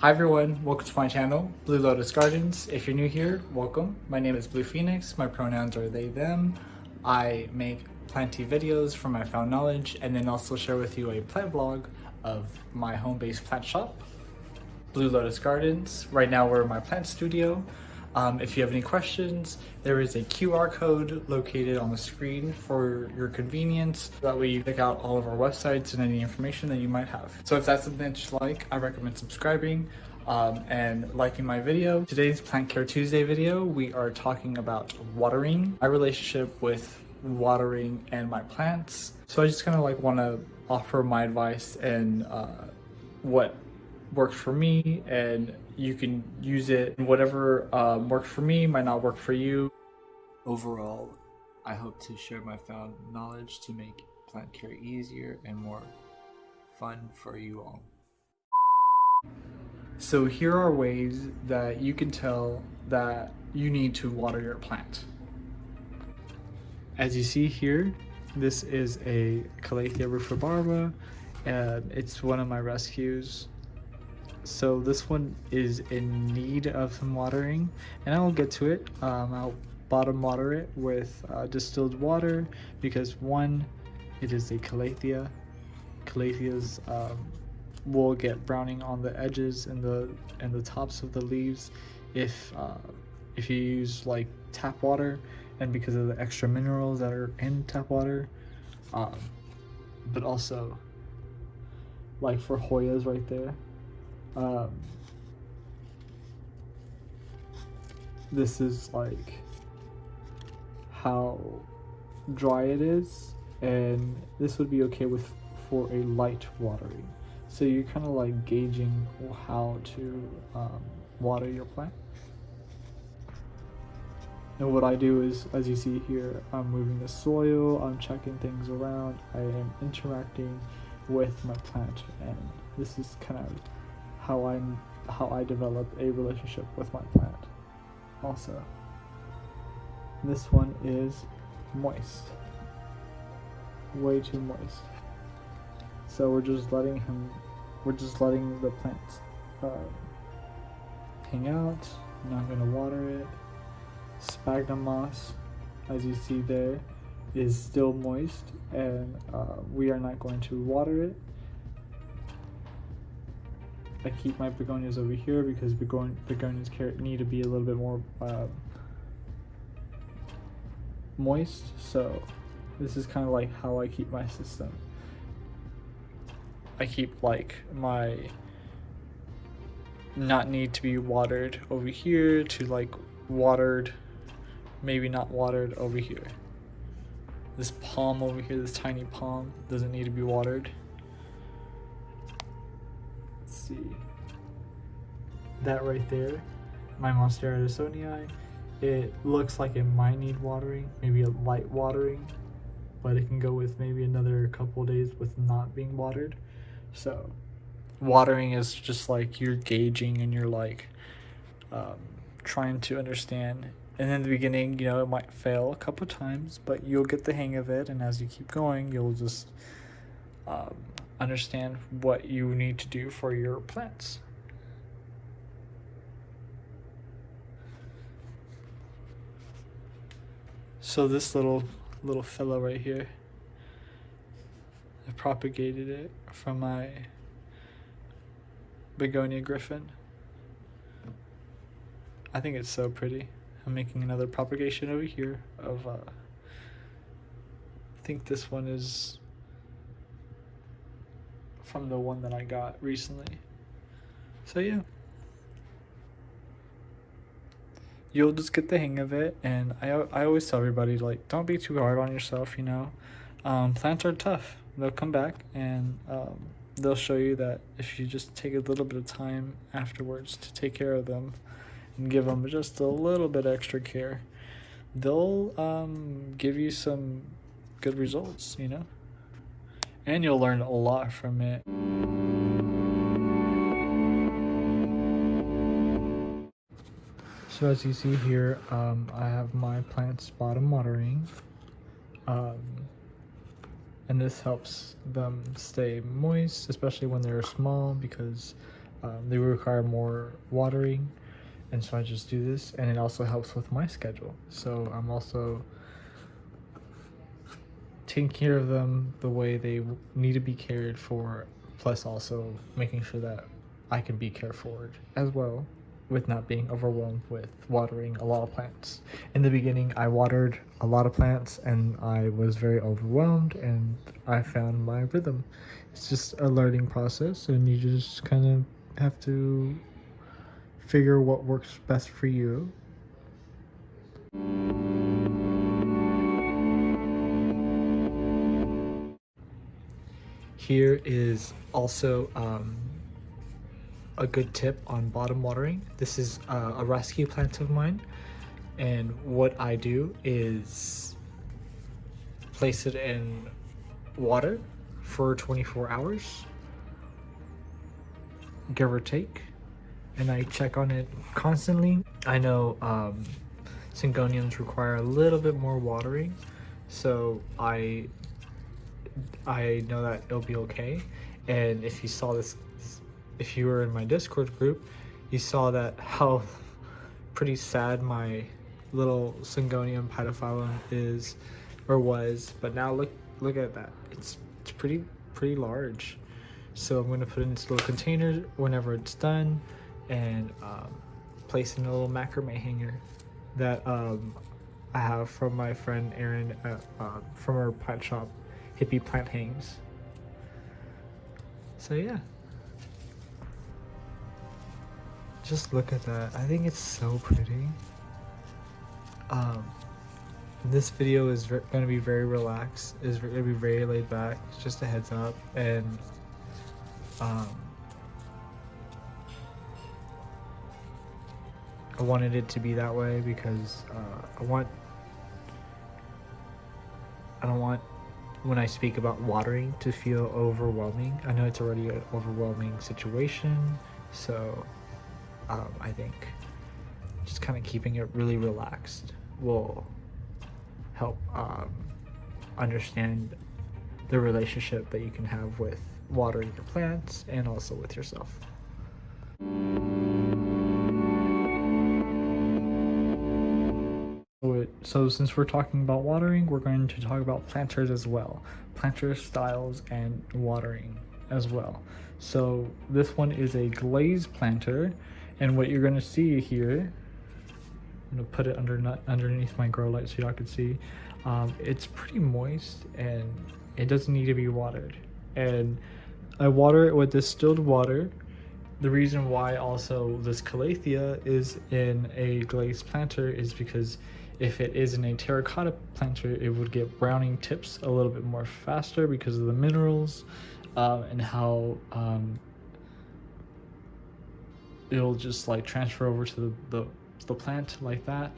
Hi everyone, welcome to my channel, Blue Lotus Gardens. If you're new here, welcome. My name is Blue Phoenix, my pronouns are they, them. I make planty videos from my found knowledge and then also share with you a plant vlog of my home-based plant shop, Blue Lotus Gardens. Right now we're in my plant studio. If you have any questions, there is a QR code located on the screen for your convenience. That way you check out all of our websites and any information that you might have. So if that's something that you like, I recommend subscribing and liking my video. Today's Plant Care Tuesday video, we are talking about watering, my relationship with watering and my plants. So I just kind of want to offer my advice and what works for me, and you can use it, and whatever works for me might not work for you. Overall, I hope to share my found knowledge to make plant care easier and more fun for you all. So here are ways that you can tell that you need to water your plant. As you see here, this is a Calathea rufibarba, and it's one of my rescues. So this one is in need of some watering, and I will get to it. I'll bottom water it with distilled water because one, it is a Calathea. Calatheas will get browning on the edges and the tops of the leaves if you use like tap water, and because of the extra minerals that are in tap water. But also, like for Hoyas right there. This is like how dry it is, and this would be okay for a light watering. So you're kind of like gauging how to water your plant. And what I do is, as you see here, I'm moving the soil, I'm checking things around, I am interacting with my plant, and this is kind of how I develop a relationship with my plant. Also, this one is moist, way too moist. So we're just letting the plant hang out. Not gonna water it. Sphagnum moss, as you see there, is still moist, and we are not going to water it. I keep my begonias over here because begonias need to be a little bit more moist, so this is kind of like how I keep my system. I keep like my not need to be watered over here to like watered, maybe not watered over here. This palm over here, this tiny palm, doesn't need to be watered. See that right there, my Monstera addisonii, it looks like it might need watering, maybe a light watering, but it can go with maybe another couple days with not being watered. So watering is just like you're gauging and you're like trying to understand, and in the beginning, it might fail a couple times, but you'll get the hang of it, and as you keep going, you'll just understand what you need to do for your plants. So this little fellow right here, I propagated it from my begonia griffin. I think it's so pretty. I'm making another propagation over here of I think this one is from the one that I got recently. So yeah, you'll just get the hang of it, and I always tell everybody, like, don't be too hard on yourself. Plants are tough. They'll come back, and they'll show you that if you just take a little bit of time afterwards to take care of them and give them just a little bit extra care, they'll give you some good results, and you'll learn a lot from it. So as you see here, I have my plants bottom watering, and this helps them stay moist, especially when they're small, because they require more watering, and so I just do this, and it also helps with my schedule. So I'm also taking care of them the way they need to be cared for, plus also making sure that I can be cared for as well, with not being overwhelmed with watering a lot of plants. In the beginning, I watered a lot of plants and I was very overwhelmed, and I found my rhythm. It's just a learning process, and you just kind of have to figure what works best for you. Here is also a good tip on bottom watering. This is a rescue plant of mine, and what I do is place it in water for 24 hours, give or take, and I check on it constantly. I know syngoniums require a little bit more watering, so I know that it'll be okay. And if you saw this, if you were in my Discord group, you saw that how pretty sad my little syngonium pedophyllum is or was, but now look at that. It's pretty large. So I'm going to put it into little containers whenever it's done, and place in a little macrame hanger that I have from my friend Erin from her plant shop, Hippie Plant Hangs. So yeah, just look at that. I think it's so pretty. This video is going to be very relaxed. It's going to be very laid back. It's just a heads up, and I wanted it to be that way because I don't want when I speak about watering to feel overwhelming. I know it's already an overwhelming situation, so I think just kind of keeping it really relaxed will help understand the relationship that you can have with watering your plants and also with yourself. So since we're talking about watering, we're going to talk about planters as well. Planter styles and watering as well. So this one is a glazed planter, and what you're going to see here, I'm going to put it underneath my grow light so y'all can see. It's pretty moist and it doesn't need to be watered. And I water it with distilled water. The reason why also this calathea is in a glazed planter is because if it is in a terracotta planter, it would get browning tips a little bit more faster because of the minerals and how it'll just like transfer over to the plant like that.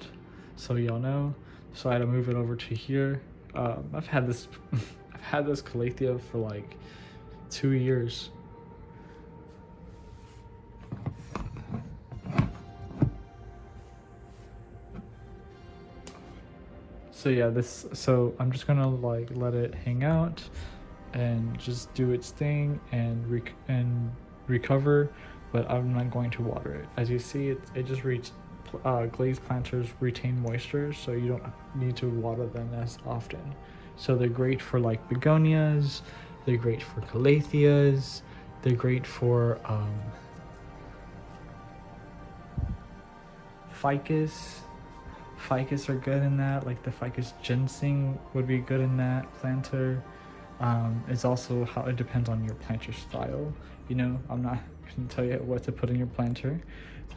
So y'all know. So I had to move it over to here. I've had this I've had this calathea for like 2 years. So yeah, so I'm just gonna like let it hang out and just do its thing and recover, but I'm not going to water it. As you see, it just glazed planters retain moisture, so you don't need to water them as often. So they're great for like begonias, they're great for calatheas, they're great for ficus. Ficus are good in that, like the ficus ginseng would be good in that planter. It's also how it depends on your planter style. You know, I'm not gonna tell you what to put in your planter,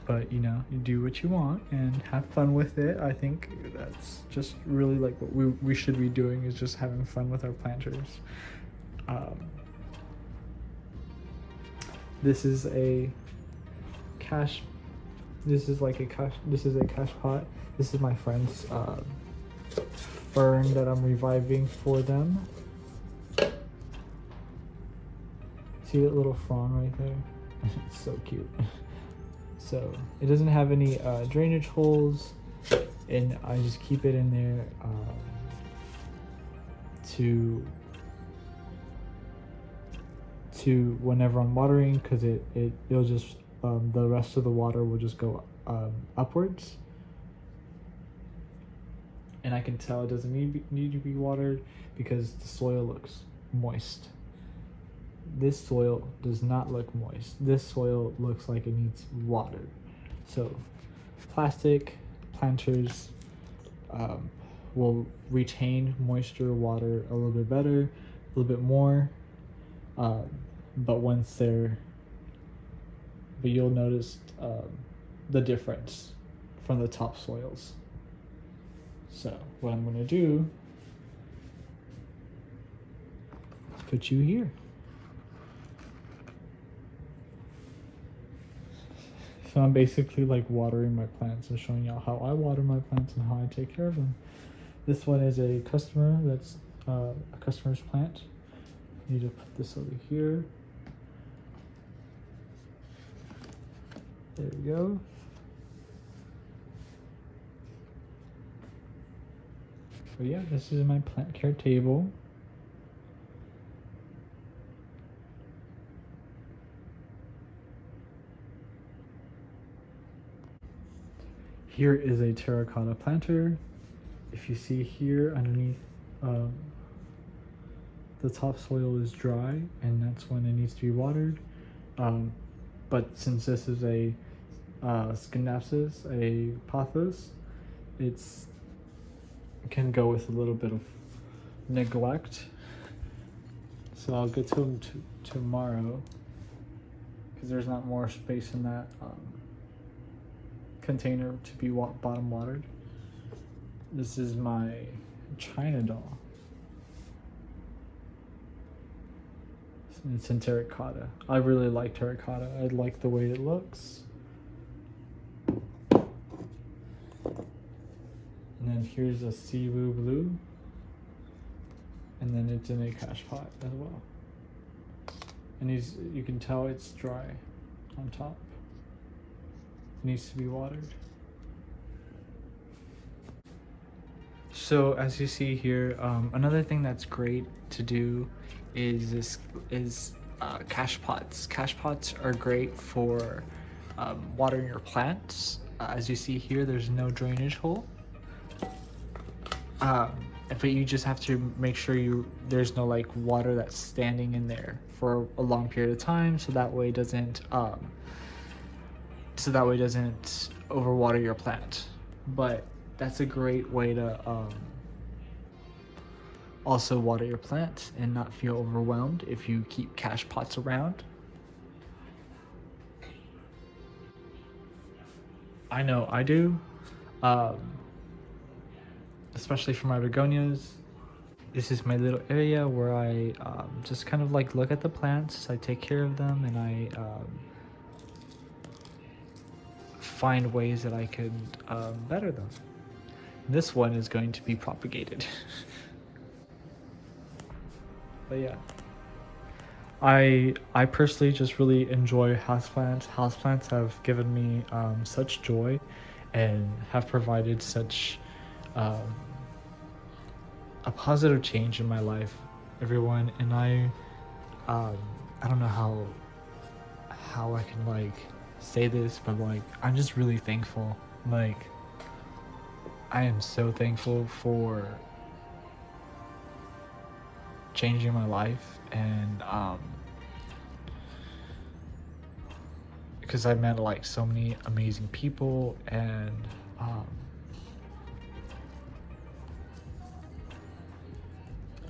but you know, you do what you want and have fun with it. I think that's just really like what we should be doing, is just having fun with our planters. This is a cash pot. This is my friend's fern that I'm reviving for them. See that little frond right there? It's so cute. So it doesn't have any drainage holes, and I just keep it in there to whenever I'm watering, because it'll just the rest of the water will just go upwards. And I can tell it doesn't need to be watered because the soil looks moist. This soil does not look moist. This soil looks like it needs water. So plastic planters will retain moisture, water a little bit better, a little bit more. But you'll notice the difference from the topsoils. So what I'm gonna do is put you here. So I'm basically like watering my plants and showing y'all how I water my plants and how I take care of them. This one is a customer that's a customer's plant. I need to put this over here. There we go. So yeah, this is my plant care table. Here is a terracotta planter. If you see here underneath, the topsoil is dry and that's when it needs to be watered. But since this is a Scindapsus, a pothos, it can go with a little bit of neglect. So I'll get to them tomorrow because there's not more space in that container to be bottom watered. This is my China doll. It's in terracotta. I really like terracotta. I like the way it looks. And then here's a Siwu Bleu. And then it's in a cash pot as well. And you can tell it's dry on top. It needs to be watered. So as you see here, another thing that's great to do is cash pots. Cash pots are great for watering your plants. As you see here, there's no drainage hole. But you just have to make sure there's no like water that's standing in there for a long period of time, so that way it doesn't overwater your plant. But that's a great way to also water your plant and not feel overwhelmed if you keep cash pots around. I know I do, especially for my begonias. This is my little area where I just kind of like look at the plants, I take care of them, and I find ways that I could better them. This one is going to be propagated. But yeah, I personally just really enjoy houseplants. Houseplants have given me such joy and have provided such a positive change in my life, everyone. And I don't know how I can like say this, but like I'm just really thankful. Like I am so thankful for changing my life, and because I met like so many amazing people, and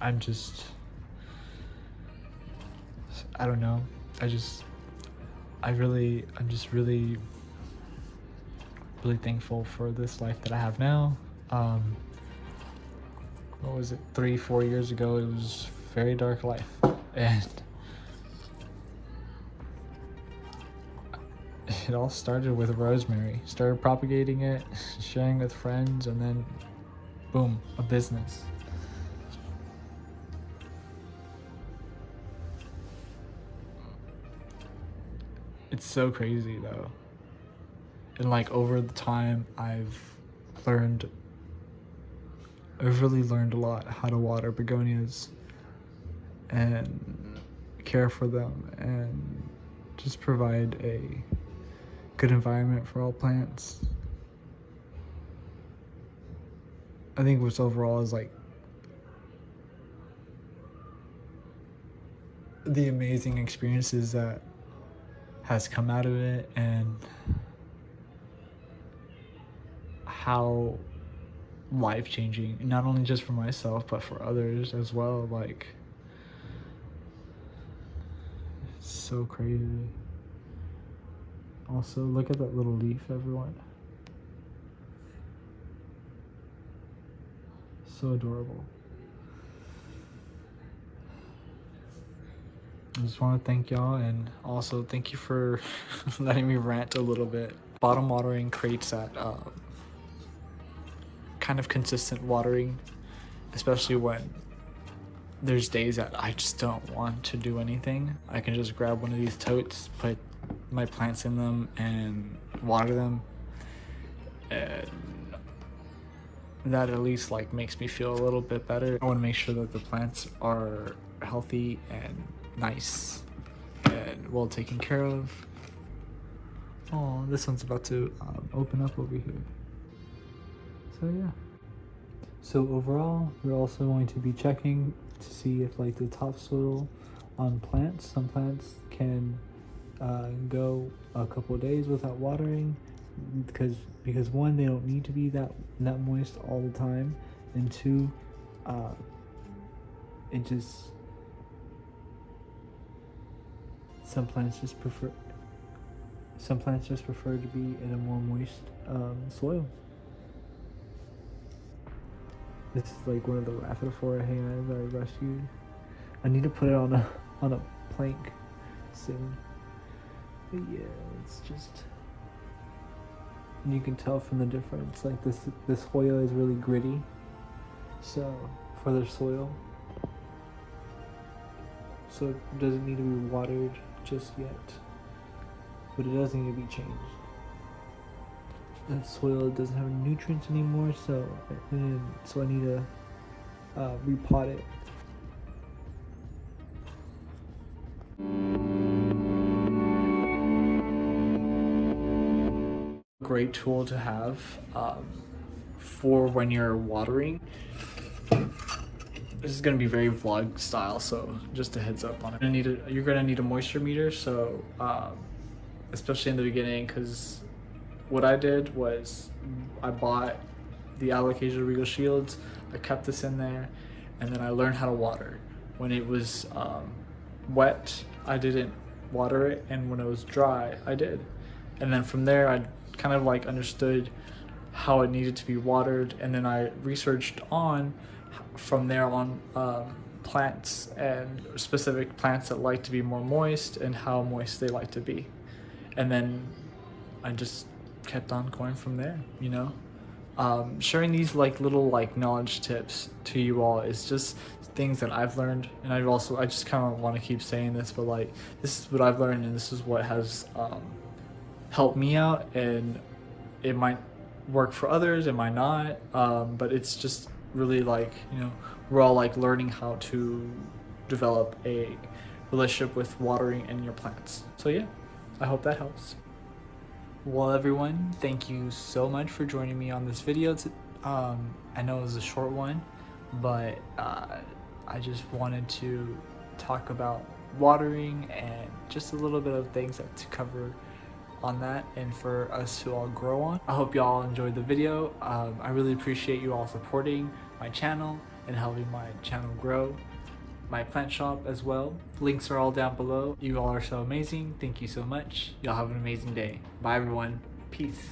I'm just I don't know, I'm just really thankful for this life that I have now. What was it, 3-4 years ago, it was a very dark life, and it all started with rosemary. Started propagating it, sharing with friends, and then boom, a business. It's so crazy though. And like over the time, I've really learned a lot how to water begonias, and care for them and just provide a good environment for all plants. I think what's overall is like the amazing experiences that has come out of it, and how life-changing, not only just for myself but for others as well. Like, it's so crazy. Also, look at that little leaf, everyone. So adorable. I just want to thank y'all, and also thank you for letting me rant a little bit. Bottom watering creates that kind of consistent watering, especially when there's days that I just don't want to do anything. I can just grab one of these totes, put my plants in them, and water them, and that at least like makes me feel a little bit better. I want to make sure that the plants are healthy and nice and well taken care of. Oh, this one's about to open up over here. So yeah. So overall, we're also going to be checking to see if like the topsoil on plants, some plants can go a couple of days without watering, because one, they don't need to be that moist all the time, and two, it just, some plants just prefer to be in a more moist soil. This is like one of the Rhaphidophora hangers that I rescued. I need to put it on a plank soon. But yeah, it's just, you can tell from the difference. Like this Hoya is really gritty, so for the soil, so it doesn't need to be watered just yet, but it does need to be changed. The soil doesn't have any nutrients anymore, so I need to repot it. Great tool to have for when you're watering. This is gonna be very vlog style, so just a heads up on it. You're gonna need a moisture meter, so especially in the beginning, because what I did was I bought the Alocasia Regal Shields, I kept this in there, and then I learned how to water. When it was wet, I didn't water it, and when it was dry, I did. And then from there, I kind of like understood how it needed to be watered, and then I researched from there on plants and specific plants that like to be more moist and how moist they like to be. And then I just kept on going from there, you know. Sharing these like little like knowledge tips to you all is just things that I've learned, and I just kind of want to keep saying this, but like, this is what I've learned, and this is what has helped me out, and it might work for others, it might not, but it's just really like, you know, we're all like learning how to develop a relationship with watering and your plants. So yeah, I hope that helps. Well, everyone, thank you so much for joining me on this video. I know it was a short one, but I just wanted to talk about watering and just a little bit of things to cover on that, and for us to all grow on. I hope y'all enjoyed the video. I really appreciate you all supporting my channel and helping my channel grow, my plant shop as well. Links are all down below. You all are so amazing. Thank you so much. Y'all have an amazing day. Bye everyone. Peace.